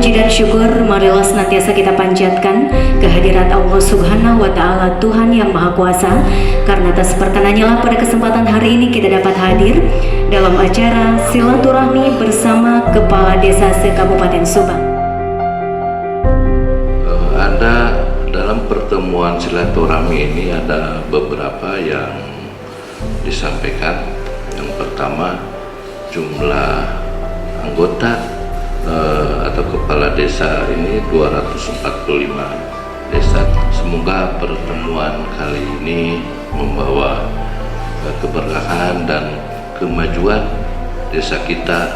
puji dan syukur marilah senantiasa kita panjatkan kehadirat Allah Subhanahu wa Ta'ala, Tuhan yang Maha Kuasa, karena atas perkenannya lah pada kesempatan hari ini kita dapat hadir dalam acara silaturahmi bersama Kepala Desa se-Kabupaten Subang. Ada dalam pertemuan silaturahmi ini ada beberapa yang disampaikan. Yang pertama, jumlah anggota atau kepala desa ini 245 desa. Semoga pertemuan kali ini membawa keberkahan dan kemajuan desa kita,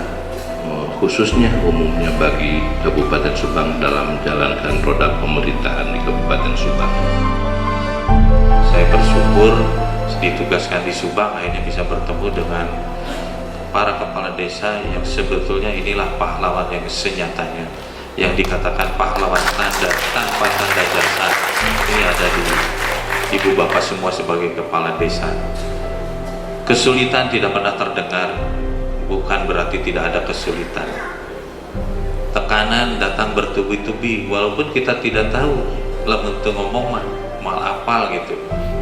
khususnya umumnya bagi Kabupaten Subang dalam menjalankan roda pemerintahan di Kabupaten Subang. Saya bersyukur ditugaskan di Subang akhirnya bisa bertemu dengan para kepala desa yang sebetulnya inilah pahlawan yang senyatanya, yang dikatakan pahlawan tanda tanpa tanda jasa. Ini ada di ibu bapak semua sebagai kepala desa. Kesulitan tidak pernah terdengar, bukan berarti tidak ada kesulitan. Tekanan datang bertubi-tubi, walaupun kita tidak tahu lamun teu ngomong mal apal gitu.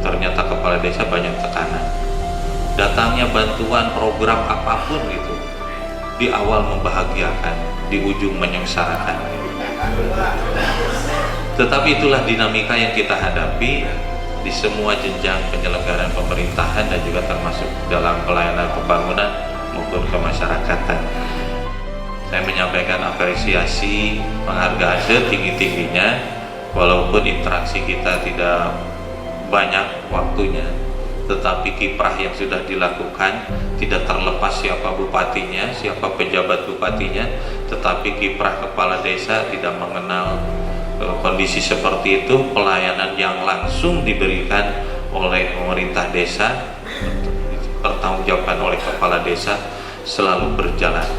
Ternyata kepala desa banyak tekanan. Datangnya bantuan program apapun gitu, di awal membahagiakan, di ujung menyengsarakan. Tetapi itulah dinamika yang kita hadapi di semua jenjang penyelenggaraan pemerintahan dan juga termasuk dalam pelayanan pembangunan maupun kemasyarakatan. Saya menyampaikan apresiasi, penghargaan setinggi-tingginya, walaupun interaksi kita tidak banyak waktunya, tetapi kiprah yang sudah dilakukan tidak terlepas siapa bupatinya, siapa pejabat bupatinya, tetapi kiprah kepala desa tidak mengenal kondisi seperti itu. Pelayanan yang langsung diberikan oleh pemerintah desa, pertanggungjawabkan oleh kepala desa, selalu berjalan.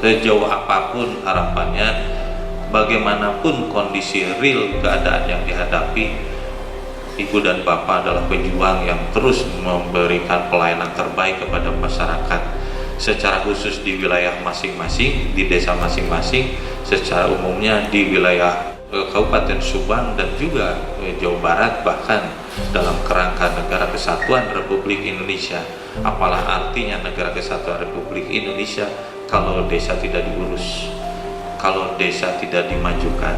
Sejauh apapun harapannya, bagaimanapun kondisi real keadaan yang dihadapi, Ibu dan Bapak adalah pejuang yang terus memberikan pelayanan terbaik kepada masyarakat, secara khusus di wilayah masing-masing, di desa masing-masing, secara umumnya di wilayah Kabupaten Subang dan juga Jawa Barat, bahkan dalam kerangka Negara Kesatuan Republik Indonesia. Apalah artinya Negara Kesatuan Republik Indonesia kalau desa tidak diurus, kalau desa tidak dimajukan.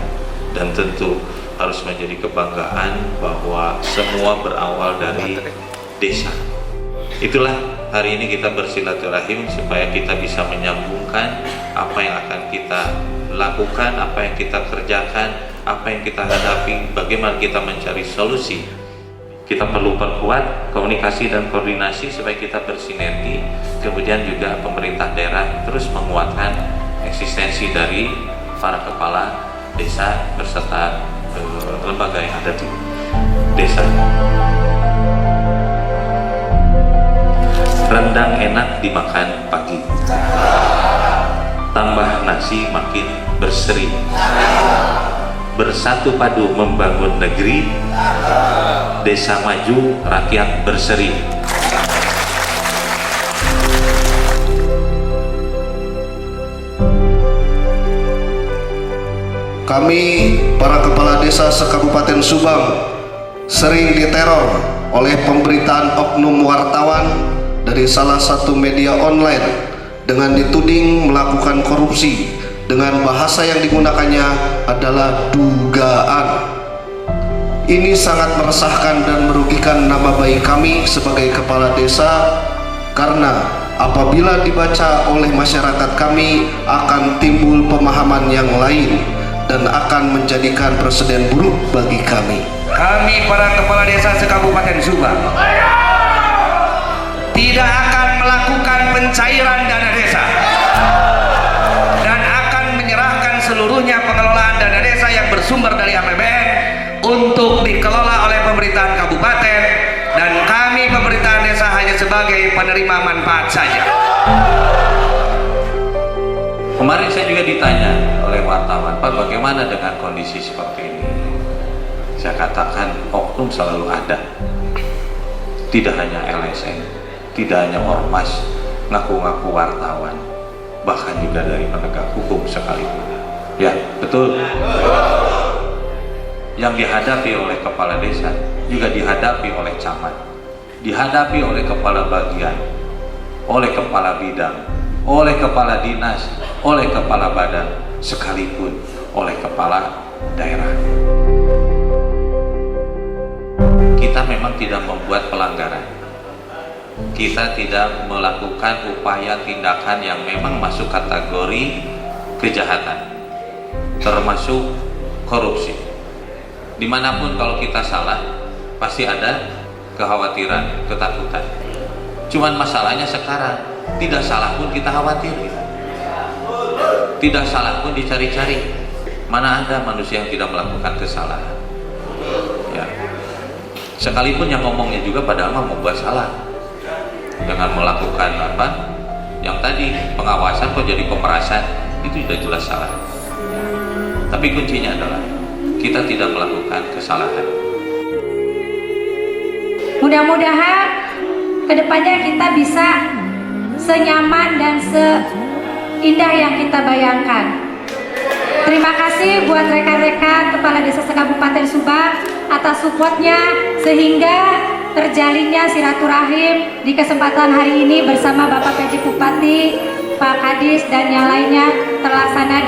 Dan tentu harus menjadi kebanggaan bahwa semua berawal dari desa. Itulah hari ini kita bersilaturahim supaya kita bisa menyambungkan apa yang akan kita lakukan, apa yang kita kerjakan, apa yang kita hadapi, bagaimana kita mencari solusi. Kita perlu perkuat komunikasi dan koordinasi supaya kita bersinergi. Kemudian juga pemerintah daerah terus menguatkan eksistensi dari para kepala desa beserta lembaga yang ada di desa. Rendang enak dimakan pagi, tambah nasi makin berseri. Bersatu padu membangun negeri, desa maju rakyat berseri. Kami, para kepala desa se-Kabupaten Subang, sering diteror oleh pemberitaan oknum wartawan dari salah satu media online dengan dituding melakukan korupsi dengan bahasa yang digunakannya adalah dugaan. Ini sangat meresahkan dan merugikan nama baik kami sebagai kepala desa, karena apabila dibaca oleh masyarakat kami akan timbul pemahaman yang lain dan akan menjadikan presiden buruk bagi kami. Kami para kepala desa se-Kabupaten Subang tidak akan melakukan pencairan dana desa dan akan menyerahkan seluruhnya pengelolaan dana desa yang bersumber dari APBN untuk dikelola oleh pemerintahan kabupaten, dan kami pemerintahan desa hanya sebagai penerima manfaat saja. Kemarin saya juga ditanya oleh wartawan, Pak, bagaimana dengan kondisi seperti ini? Saya katakan oknum selalu ada, tidak hanya LSM, tidak hanya ormas, ngaku-ngaku wartawan, bahkan juga dari penegak hukum sekalipun. Ya, betul. Yang dihadapi oleh kepala desa juga dihadapi oleh camat, dihadapi oleh kepala bagian, oleh kepala bidang, oleh kepala dinas, oleh kepala badan, sekalipun oleh kepala daerah. Kita memang tidak membuat pelanggaran, kita tidak melakukan upaya tindakan yang memang masuk kategori kejahatan, termasuk korupsi. Dimanapun kalau kita salah pasti ada kekhawatiran, ketakutan. Cuman masalahnya sekarang tidak salah pun kita khawatir, tidak salah pun dicari-cari. Mana ada manusia yang tidak melakukan kesalahan, ya. Sekalipun yang ngomongnya juga padahal membuat salah dengan melakukan apa yang tadi pengawasan kok jadi pemerasan, itu sudah jelas salah. Tapi kuncinya adalah kita tidak melakukan kesalahan. Mudah-mudahan kedepannya kita bisa senyaman dan seindah yang kita bayangkan. Terima kasih buat rekan-rekan Kepala Desa Kabupaten Subang atas supportnya sehingga terjalinnya silaturahim di kesempatan hari ini bersama Bapak PJ Bupati, Pak Kadis dan yang lainnya terlaksana